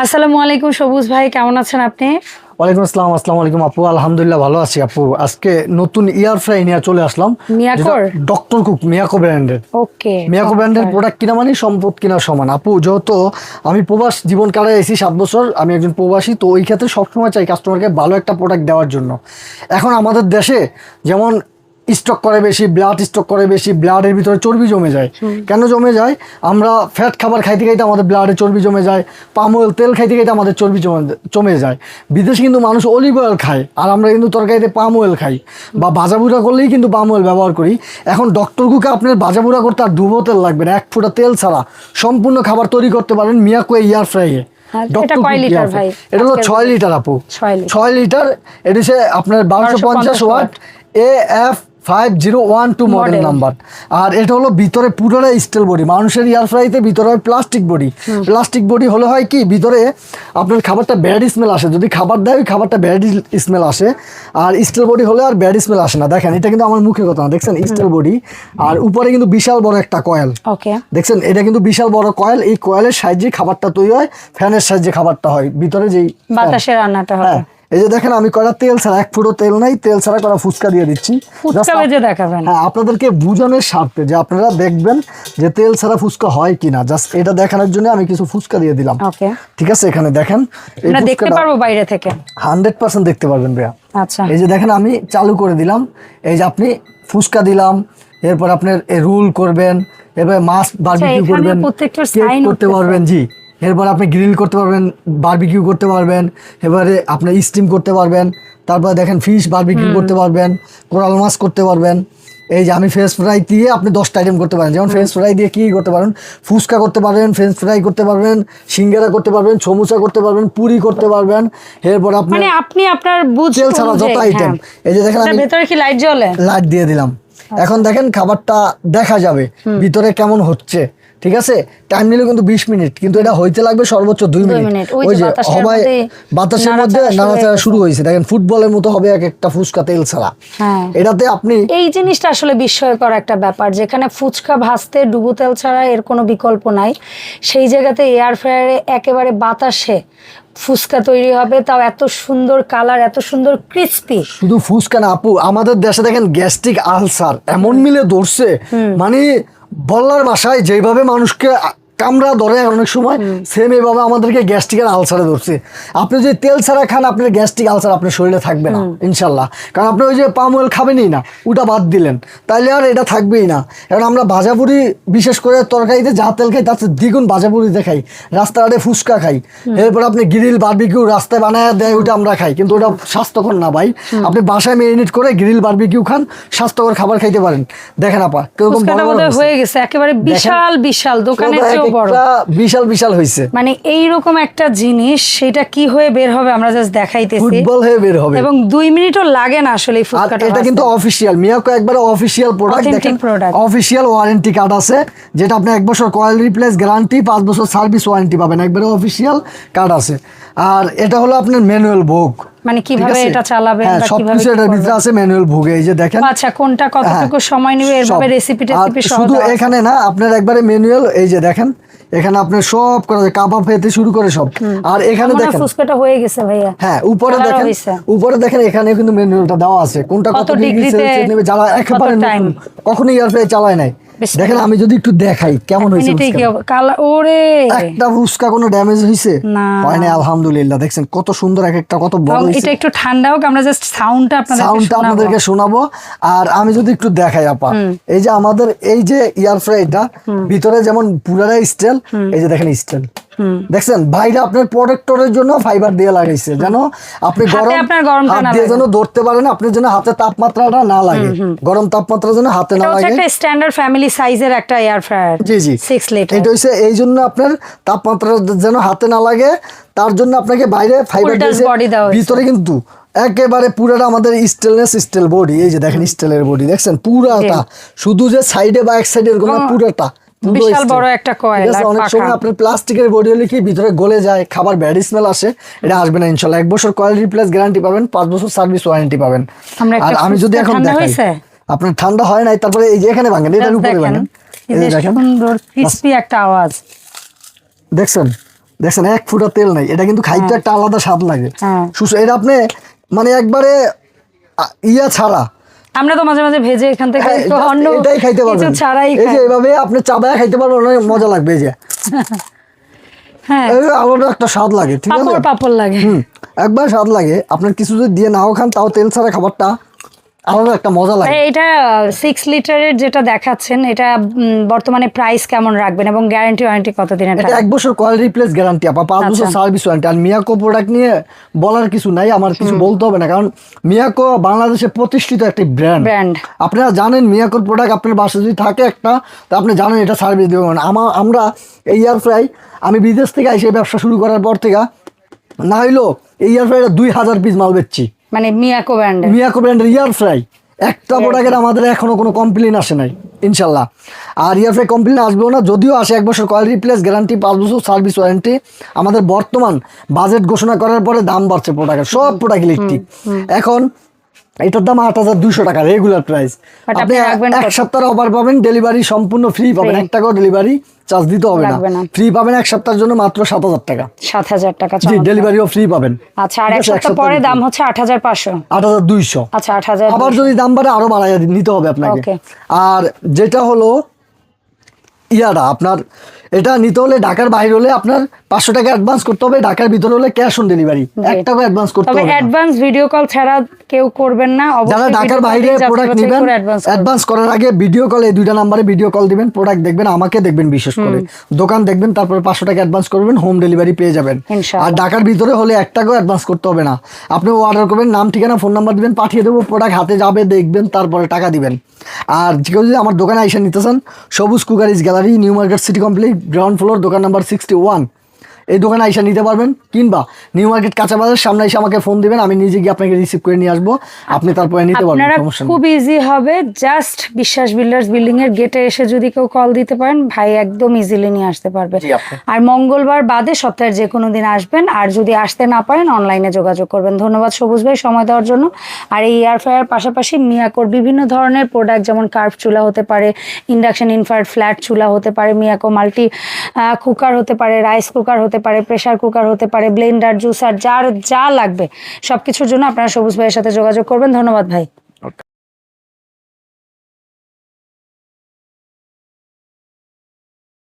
আসসালামু আলাইকুম সবুজ ভাই, কেমন আছেন আপনি? ওয়ালাইকুম আসসালাম। আসসালামু আলাইকুম আপু, আলহামদুলিল্লাহ ভালো আছি আপু। আজকে নতুন ইয়ার ফ্রাই নিয়ে চলে আসলাম, মিয়াকোর ডক্টর কুক মিয়াকো ব্র্যান্ডের। ওকে, মিয়াকো ব্র্যান্ডের প্রোডাক্ট কিনা মানে সম্পদ কিনার সমান আপু। যেহেতু আমি প্রবাস জীবন কাটায় এসেছি 7 বছর, আমি একজন প্রবাসী, তো ওই ক্ষেত্রে সবসময় চাই কাস্টমারকে ভালো একটা প্রোডাক্ট দেওয়ার জন্য। এখন আমাদের দেশে যেমন স্টক করে বেশি, ব্লাড স্টক করে বেশি, ব্লাডের ভিতরে চর্বি জমে যায়। কেন জমে যায়? আমরা ফ্যাট খাবার খাইতে খাইতে আমাদের ব্লাডে চর্বি জমে যায়, পাম অয়েল তেল খাইতে খাইতে আমাদের চর্বি জমে যায়। বিদেশে কিন্তু মানুষ অলিভ অয়েল খায়, আর আমরা কিন্তু তরকারিতে পাম অয়েল খাই, বা ভাজাভুরা করলেই কিন্তু পাম অয়েল ব্যবহার করি। এখন ডক্টর কুকে আপনার ভাজাভুরা করতে আর ডুবো তেল লাগবে না, 1 ফোঁটা তেল ছাড়া সম্পূর্ণ খাবার তৈরি করতে পারেন মিয়াকো এয়ার ফ্রাইয়ে। এটা কয় লিটার ভাই? এটা হলো 6 লিটার আপু, 6 লিটার। এটা হচ্ছে আপনার 1250 ওয়াট AF 5012 মডেল নাম্বার। আর এটা হলো ভিতরে পুরোটাই স্টিল বডি। মানুষের এয়ার ফ্রাইতে ভিতরে হয় প্লাস্টিক বডি। প্লাস্টিক বডি হলে হয় কি, ভিতরে আপনার খাবারটা ব্যাড স্মেল আসে, যদি খাবার দেয় ওই খাবারটা ব্যাড স্মেল আসে। আর স্টিল বডি হলে আর ব্যাড স্মেল আসে না। দেখেন, এটা কিন্তু আমার মুখে কথা না, দেখছেন স্টিল বডি। আর উপরে কিন্তু বিশাল বড় একটা কয়েল, দেখছেন এটা কিন্তু বিশাল বড় কয়েল। এই কয়েলের সাহায্যে খাবারটা তৈরি হয়, ফ্যানের সাহায্যে খাবারটা হয়, ভিতরে যেই বাতাসে রান্নাটা হয়। এই যে দেখেন, আমি কয়টা তেল ছাড়া, 1 ফুটও তেল নাই, তেল ছাড়া কয়টা ফুচকা দিয়ে দিচ্ছি। হ্যাঁ, আপনাদেরকে বুঝানোর স্বার্থে যে আপনারা দেখবেন যে তেল ছাড়া ফুচকা হয় কিনা, জাস্ট এটা দেখানোর জন্য আমি কিছু ফুচকা দিয়ে দিলাম। ঠিক আছে, এখানে দেখেন, আমরা দেখতে পারবো বাইরে থেকে? 100% দেখতে পারবেন ভাইয়া। আচ্ছা, এই যে দেখেন, আমি চালু করে দিলাম। এই যে আপনি ফুচকা দিলাম, এরপর আপনার রোল করবেন, এরপর মাছ বারবিকিউ করবেন, কেক করতে পারবেন। জি, এরপর আপনি গ্রিল করতে পারবেন, বারবিকিউ করতে পারবেন, এবারে আপনি স্টিম করতে পারবেন। তারপর দেখেন ফিশ বারবিকিউ করতে পারবেন, কোরাল মাছ করতে পারবেন। এই যে আমি ফ্রেঞ্চ ফ্রাই দিয়ে আপনি 10টা আইটেম করতে পারেন। যেমন ফ্রেঞ্চ ফ্রাই দিয়ে কি করতে পারেন, ফুচকা করতে পারবেন, ফ্রেঞ্চ ফ্রাই করতে পারবেন, সিঙ্গারা করতে পারবেন, সমুচা করতে পারবেন, পুরি করতে পারবেন। এরপর আপনি আপনার তেল ছাড়া যত আইটেম। এই যে দেখেন, আমি ভিতরে কি লাইট জ্বলে? লাইট দিয়ে দিলাম। এখন দেখেন খাবারটা দেখা যাবে ভিতরে কেমন হচ্ছে। ঠিক আছে, টাইম নিলে কিন্তু 20 মিনিট, কিন্তু এটা হইতে লাগবে সর্বোচ্চ 2 মিনিট। ওই যে হবাই বাতাসের মধ্যে নাড়াচাড়া শুরু হয়েছে, দেখেন ফুটবলের মতো হবে এক একটা ফুচকা তেল ছাড়া। এটাতে আপনি এই জিনিসটা আসলে বিস্ময়কর একটা ব্যাপার, যেখানে ফুচকা ভাজতে ডুবো তেল ছাড়া এর কোনো বিকল্প নাই, সেই জায়গাতে এয়ার ফ্রায়ারে একেবারে বাতাসে ফুচকা তৈরি হবে, তাও এত সুন্দর কালার, এত সুন্দর ক্রিস্পি। শুধু ফুচকা না আপু, আমাদের দেশে দেখেন গ্যাস্ট্রিক আলসার এমন মিলে ধরছে, মানে বলার ভাষায় যেভাবে মানুষকে কামড়া ধরে অনেক সময়, সেম এইভাবে আমাদেরকে গ্যাস্ট্রিকের আলসারে ধরছে। আপনি যদি তেল ছাড়া খান, আপনার গ্যাস্ট্রিক আলসার আপনার শরীরে থাকবে না ইনশাল্লাহ। কারণ আপনি ওই যে পাম অয়েল খাবেনই না, ওটা বাদ দিলেন, তাইলে আর এটা থাকবেই না। কারণ আমরা ভাজাপুরি, বিশেষ করে তরকারিতে যা তেল খাই তার দ্বিগুণ ভাজাপুরিতে খাই, রাস্তাঘাটে ফুচকা খাই, এরপর আপনি গ্রিল বারবিকিউ রাস্তায় বানায় দেয়, ওইটা আমরা খাই, কিন্তু ওটা স্বাস্থ্যকর না ভাই। আপনি বাসায় মেরিনেট করে গ্রিল বারবিকিউ খান, স্বাস্থ্যকর খাবার খাইতে পারেন। দেখেন আপা, কিরকম হয়ে গেছে, একেবারে বিশাল বিশাল দোকানের বিশাল বিশাল হইছে। মানে এইরকম একটা জিনিস, সেটা কি হয়ে বের হবে আমরা জাস্ট দেখাইতেছি, ফুটবল হয়ে বের হবে, এবং 2 মিনিটও লাগে না আসলে এই ফুচকাটা। এটা কিন্তু অফিশিয়াল মিয়াকো, একবারে অফিশিয়াল প্রোডাক্ট। দেখেন, অফিশিয়াল ওয়ারেন্টি কার্ড আছে, যেটা আপনি 1 বছর কয়েল রিপ্লেস গ্যারান্টি, 5 বছর সার্ভিস ওয়ারেন্টি পাবেন, একবারে অফিশিয়াল কার্ড আছে। আর এটা হলো আপনার ম্যানুয়াল ভোগ, মানে কিভাবে এটা চালাবেন বা কিভাবে এটার ভিতরে আছে ম্যানুয়াল ভোগে। এই যে দেখেন, আচ্ছা কোনটা কতটুকু সময় নেবে, এরভাবে রেসিপি সহ শুধু এখানে না, আপনার একবারে ম্যানুয়াল। এই যে দেখেন, এখানে আপনার সব করা যায়, কাবাব হতে শুরু করে সব। আর এখানে দেখেন ফুচকাটা হয়ে গেছে ভাইয়া। হ্যাঁ, উপরে দেখেন, উপরে দেখেন, এখানে কিন্তু ম্যানুয়ালটা দেওয়া আছে, কোনটা কত ডিগ্রি সেলসিয়াস নেবে। যারা একেবারে কখনো এয়ার ফ্রাই চালায় নাই, দেখেন আমি যদি একটু দেখাই কেমন হয়েছে। একটা ফুচকা কোনো ড্যামেজ হয়েছে? হয় না, আলহামদুলিল্লাহ। দেখছেন কত সুন্দর, এক একটা কত বড়। এটা একটু ঠান্ডা হোক, আমরা জাস্ট সাউন্ডটা আপনাদেরকে শোনাবো। আর আমি যদি একটু দেখাই আপা, এই যে আমাদের এই যে এয়ার ফ্রাইটা ভিতরে যেমন পুরাটাই স্টিল, এই যে দেখেন স্টিল, দেখছেন বাইরে আপনার প্রোটেক্টরের জন্য ফাইবার দিয়ে লাগাইছে, যেন আপনি হাত দিয়ে যেন ধরতে পারেন, আপনার জন্য হাতে তাপমাত্রাটা না লাগে, গরম তাপমাত্রা যেন হাতে না লাগে। একটা স্ট্যান্ডার্ড ফ্যামিলি সাইজের একটা এয়ার ফ্রায়ার। জি জি, 6 লিটার। এটা হইছে এই জন্য আপনার তাপমাত্রা যেন হাতে না লাগে, তার জন্য আপনাকে বাইরে ফাইবার দিয়েছে, ভিতরে কিন্তু একেবারে পুরাটা আমাদের স্টেনলেস স্টিল বডি। এই যে দেখেন স্টিলের বডি, দেখছেন পুরাটা, শুধু যে সাইডে বা এক সাইডে এরকম না, পুরাটা বিশাল বড় একটা কয়েল। অনেক সময় আপনার প্লাস্টিকের বডি হলে কি ভিতরে গলে যায়, খাবার ব্যাড স্মেল আসে, এটা আসবে না ইনশাআল্লাহ। 1 বছর কয়েল রিপ্লেস গ্যারান্টি পাবেন, 5 বছর সার্ভিস ওয়ারেন্টি পাবেন। আর আমি যদি এখন দেখাই, আপনার ঠান্ডা হয় নাই, তারপরে এই যে এখানে ভাঙেন, এটার উপরে ভাঙেন, এই যে দেখেন সুন্দর ক্রিস্পি একটা আওয়াজ, দেখছেন দেখছেন 1 ফুটা তেল নাই, এটা কিন্তু খাইতে একটা আলাদা স্বাদ লাগে। হ্যাঁ। এটা আপনি মানে একবারে ইয়া ছাড়া আমরা তো মাঝে মাঝে ভেজে এখান থেকে একটু অন্য এটাই খাইতে কিছু পারবেন, ছাড়াই এই যে খাই। এভাবে আপনি চাবায় খাইতে পারবেন, অনেক মজা লাগবে। এই যে হ্যাঁ, এই যে আলাদা একটা স্বাদ লাগে, ঠিক আছে, পাপড় পাপড় লাগে। একবার স্বাদ লাগে। আপনার কিছু যদি দিয়ে নাও খান তাও তেল ছাড়া খাবারটা আলাদা একটা মজা লাগে। এটা 6 লিটারের যেটা দেখাচ্ছেন, এটা বর্তমানে প্রাইস কেমন রাখবেন এবং গ্যারান্টি ওয়ারেন্টি কতদিনের এটা থাকবে? 1 বছর কোয়ালিটি রিপ্লেস গ্যারান্টি, আপা 5 বছর আচ্ছা। Service warranty. আর মিয়াকো প্রোডাক্ট নিয়ে বলার কিছু নাই, আমার কিছু বলতে হবে না, কারণ মিয়াকো বাংলাদেশে প্রতিষ্ঠিত একটি ব্র্যান্ড। আপনারা জানেন মিয়াকোর প্রোডাক্ট আপনার বাসায় যদি থাকে একটা, তা আপনি জানেন এটা সার্ভিস দেবেন। আমরা এই এয়ার ফ্রাই আমি বিদেশ থেকে এসে ব্যবসা শুরু করার পর থেকে না হইলো এই এয়ার ফ্রাইটা 2000 পিস মাল বেচছি, মানে মিয়াকো ব্র্যান্ডের ইয়ার ফ্রাই। একটা প্রোডাক্টের আমাদের এখনো কোনো কমপ্লেন আসে নাই ইনশাল্লাহ, আর ইয়ার ফ্রাই কমপ্লেন আসবেও না। যদিও আসে 1 বছর কোয়ালিটি প্লাস গ্যারান্টি, 5 বছর সার্ভিস ওয়ারেন্টি। আমাদের বর্তমান বাজেট ঘোষণা করার পরে দাম বাড়ছে প্রোডাক্টের, সব প্রোডাক্ট ইলেকট্রিক। এখন এটার দাম 8200 টাকা রেগুলার প্রাইস। আপনি এক সপ্তাহের অফার পাবেন, ডেলিভারি সম্পূর্ণ ফ্রি পাবেন, 1 টাকাও ডেলিভারি চার্জ দিতে হবে না, ফ্রি পাবেন। 1 সপ্তাহের জন্য মাত্র 7000 টাকা, 7000 টাকা। জি, ডেলিভারিও ফ্রি পাবেন। আচ্ছা, আর 1 সপ্তাহ পরে দাম হচ্ছে 8500, 8200। আচ্ছা, 8000। আবার যদি দাম বাড়ে আরো বাড়াইয়া নিতে হবে আপনাকে। আর যেটা হলো ইয়াটা আপনার, এটা নিতে হলে ঢাকার বাইরে হলে আপনার 500 টাকা অ্যাডভান্স করতে হবে, ঢাকার ভিতরে হলে ক্যাশ অন ডেলিভারি 1 টাকা অ্যাডভান্স করতে হবে। তবে অ্যাডভান্স ভিডিও কল ছাড়া কেউ করবেন না, যারা ঢাকার বাইরে প্রোডাক্ট নেবেন অ্যাডভান্স করার আগে ভিডিও কল, এই 2টা নাম্বারে ভিডিও কল দিবেন, প্রোডাক্ট দেখবেন, আমাকে দেখবেন, বিশেষ করে দোকান দেখবেন, তারপরে 500 টাকা অ্যাডভান্স করবেন, হোম ডেলিভারি পেয়ে যাবেন। আর ঢাকার ভিতরে হলে 1 টাকাও অ্যাডভান্স করতে হবে না, আপনি অর্ডার করবেন, নাম ঠিকানা ফোন নাম্বার দিবেন, পাঠিয়ে দেবো, প্রোডাক্ট হাতে যাবে, দেখবেন, তারপরে টাকা দিবেন। আর কেউ যদি আমার দোকানে এসে নিতে চান, সবুজ cookeries gallery, new market city complex, ground floor, দোকান নাম্বার 61, এই দোকানে আইসা নিতে পারবেন। কিংবা নিউ মার্কেট কাঁচা বাজার সামনে এসে আমাকে ফোন দিবেন, আমি নিজে গিয়ে আপনাকে রিসিভ করে নিয়ে আসবো, আপনি তারপরে নিতে পারবেন, সমস্যা নেই। খুব ইজি হবে, জাস্ট বিশ্বাস বিল্ডার্স বিল্ডিং এর গেটে এসে যদি কেউ কল দিতে পারেন, ভাই একদম ইজিলি নিয়ে আসতে পারবে। আর মঙ্গলবার বাদে সপ্তাহের যে কোনো দিন আসবেন, আর যদি আসতে না পারেন অনলাইনে যোগাযোগ করবেন। ধন্যবাদ সবুজ ভাই সময় দেওয়ার জন্য। আর এই এয়ার ফ্রায়ার পাশাপাশি মিয়াকোর বিভিন্ন ধরনের প্রোডাক্ট, যেমন কার্ভ চুলা হতে পারে, ইন্ডাকশন ইনফ্রারেড ফ্ল্যাট চুলা হতে পারে, মিয়াকো মাল্টি কুকার হতে পারে, রাইস কুকার হতে পারে, প্রেসার কুকার হতে পারে, ব্লেন্ডার, জুসার, যা লাগবে সবকিছুর জন্য আপনারা সবুজ ভাইয়ের সাথে যোগাযোগ করবেন। ধন্যবাদ ভাই।